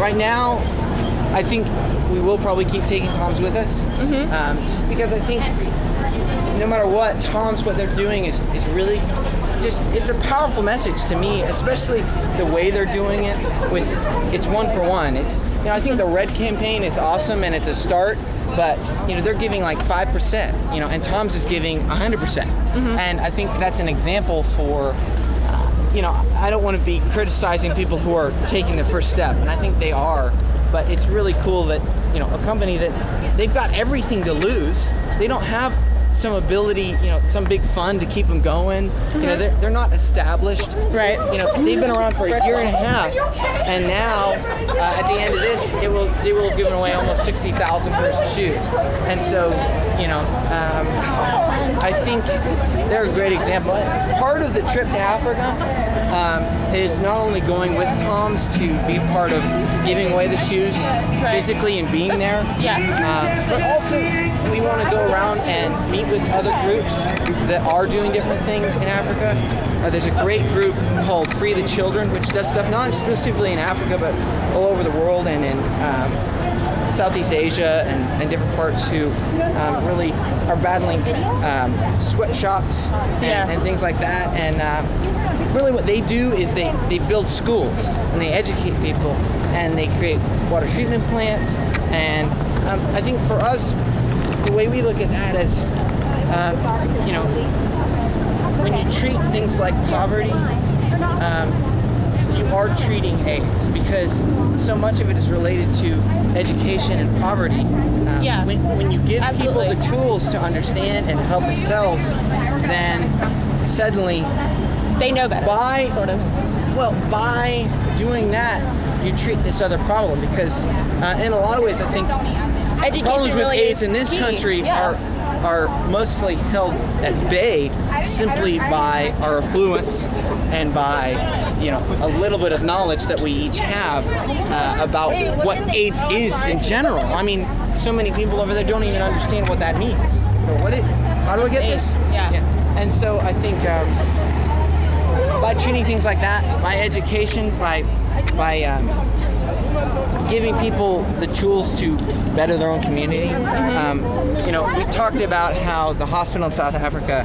right now, I think we will probably keep taking Toms with us, just because I think no matter what, Toms, what they're doing is really just, it's a powerful message to me, especially the way they're doing it with, it's 1 for 1. It's, you know, I think the Red campaign is awesome and it's a start, but, you know, they're giving like 5%, you know, and Toms is giving 100%. And I think that's an example for, you know, I don't want to be criticizing people who are taking the first step, and I think they are, but it's really cool that, you know, a company that they've got everything to lose, they don't have some ability, you know, some big fund to keep them going. You know, they're not established. Right. You know, they've been around for a year and a half, and now at the end of this, they will have given away almost 60,000 pairs of shoes. And so, you know, I think they're a great example. Part of the trip to Africa is not only going with Toms to be part of giving away the shoes physically and being there, but also we want to go around and meet with other groups that are doing different things in Africa. There's a great group called Free the Children, which does stuff not exclusively in Africa, but all over the world and in Southeast Asia and different parts, who really are battling sweatshops and things like that. And really what they do is they build schools and they educate people and they create water treatment plants. And I think for us, the way we look at that is, you know, when you treat things like poverty, you are treating AIDS, because so much of it is related to education and poverty. When you give people the tools to understand and help themselves, then suddenly they know better. By doing that, you treat this other problem, because in a lot of ways, I think education problems with really AIDS in this country are mostly held at bay simply by our affluence and by, you know, a little bit of knowledge that we each have about what AIDS is in general. I mean, so many people over there don't even understand what that means. You know, how do I get this? And so I think by treating things like that, by education, by giving people the tools to better their own community. You know, we talked about how the hospital in South Africa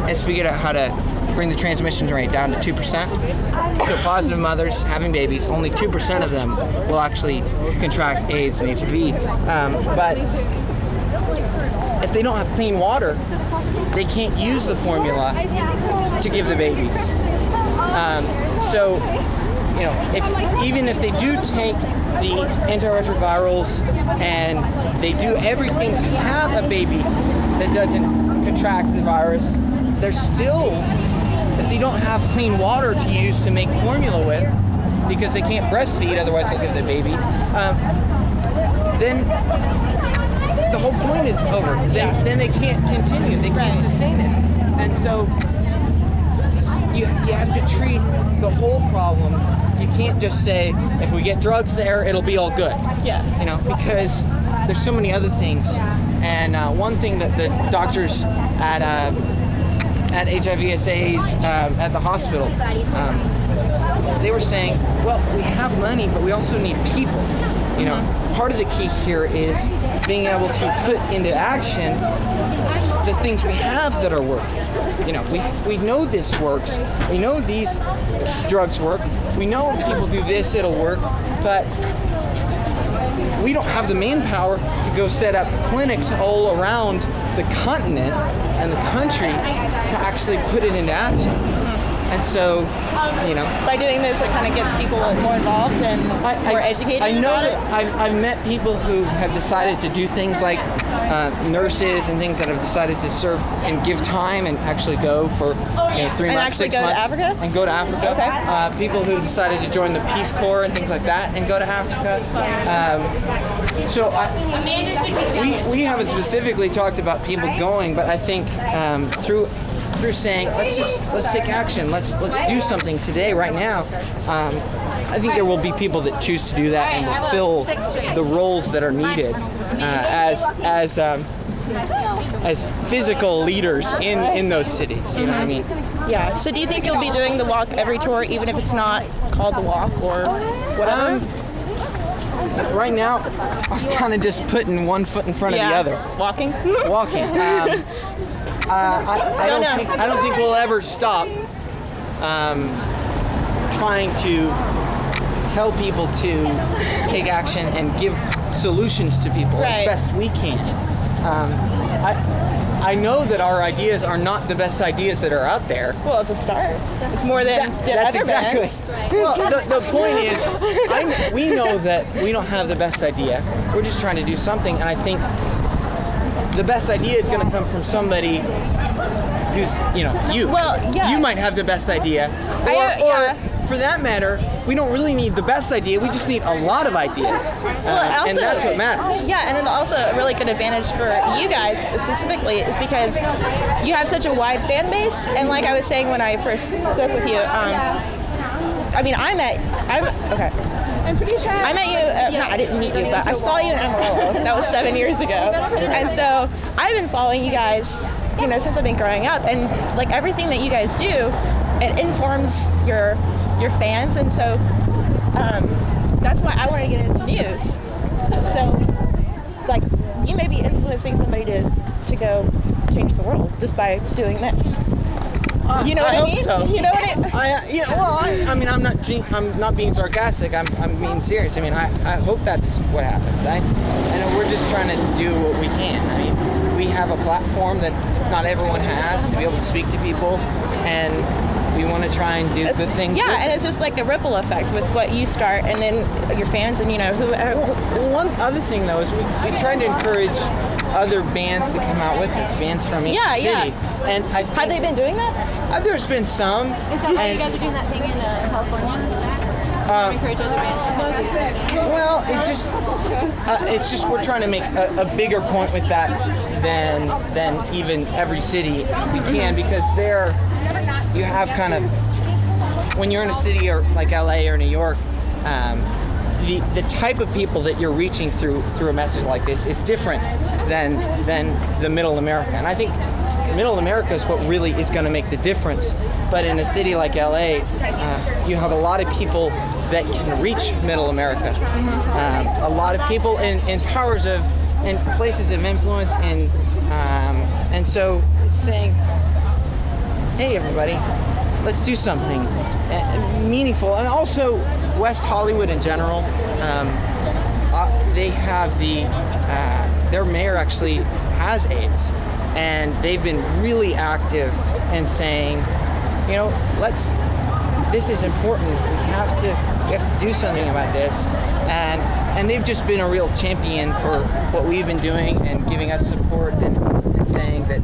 has figured out how to bring the transmission rate down to 2%. So positive mothers having babies, only 2% of them will actually contract AIDS and HIV. But if they don't have clean water, they can't use the formula to give the babies. So, you know, even if they do take the antiretrovirals and they do everything to have a baby that doesn't contract the virus, they're still, if they don't have clean water to use to make formula with, because they can't breastfeed, otherwise they'll give the baby, then the whole point is over. Then they can't continue, they can't sustain it. And so you have to treat the whole problem. You can't just say, if we get drugs there, it'll be all good. You know, because there's so many other things. And one thing that the doctors at HIVSA's at the hospital, they were saying, well, we have money, but we also need people. You know, part of the key here is being able to put into action the things we have that are working. You know, we know this works. We know these drugs work. We know if people do this, it'll work. But we don't have the manpower to go set up clinics all around the continent and the country to actually put it into action. And so, you know, by doing this, it kind of gets people more involved and more educated. I know about that it. I've met people who have decided to do things like nurses and things that have decided to serve and give time and actually go for 3 months, 6 months, Africa? and go to Africa. Okay. People who decided to join the Peace Corps and things like that and go to Africa. So we haven't specifically talked about people going, but I think through saying let's take action, let's do something today, right now. I think there will be people that choose to do that and will fill the roles that are needed as physical leaders in those cities. You know what I mean? Yeah. So do you think you'll be doing the walk every tour, even if it's not called the walk or whatever? right now, I'm kind of just putting one foot in front of the other. Walking. Walking. I don't think we'll ever stop trying to tell people to take action and give solutions to people as best we can. I know that our ideas are not the best ideas that are out there. Well, it's a start. It's more than that's other exactly. bands. Well, the point is, we know that we don't have the best idea. We're just trying to do something, and I think the best idea is going to come from somebody who's, you. Well, yeah. You might have the best idea, or for that matter, we don't really need the best idea. We just need a lot of ideas, and that's what matters. Yeah, and then also a really good advantage for you guys specifically is because you have such a wide fan base. And like I was saying when I first spoke with you, I'm pretty sure I met you. I didn't meet you, but I saw you in Amarillo. That was 7 years ago, and so I've been following you guys, since I've been growing up, and like everything that you guys do, it informs your fans, and so that's why I want to get into news. So, like, you may be influencing somebody to go change the world just by doing this. You know what I mean? So. You know what I'm not being sarcastic. I'm being serious. I hope that's what happens. I know we're just trying to do what we can. We have a platform that not everyone has to be able to speak to people, and we want to try and do good things. Yeah, and it's just like a ripple effect with what you start, and then your fans, and One other thing though is we try to encourage other bands to come out with us, bands from each city. Yeah. And I think, have they been doing that? There's been some. Is that why you guys are doing that thing in California? Encourage other bands to go? Well, it's just we're trying to make a bigger point with that than even every city we can, because there you have kind of, when you're in a city or like LA or New York, the type of people that you're reaching through a message like this is different than the middle America. And I think middle America is what really is going to make the difference. But in a city like LA, you have a lot of people that can reach middle America. A lot of people in powers of, in places of influence, and so saying, hey everybody, let's do something meaningful. And also West Hollywood in general, they have their mayor actually has AIDS, and they've been really active in saying, this is important. We have to do something about this, and they've just been a real champion for what we've been doing and giving us support and saying that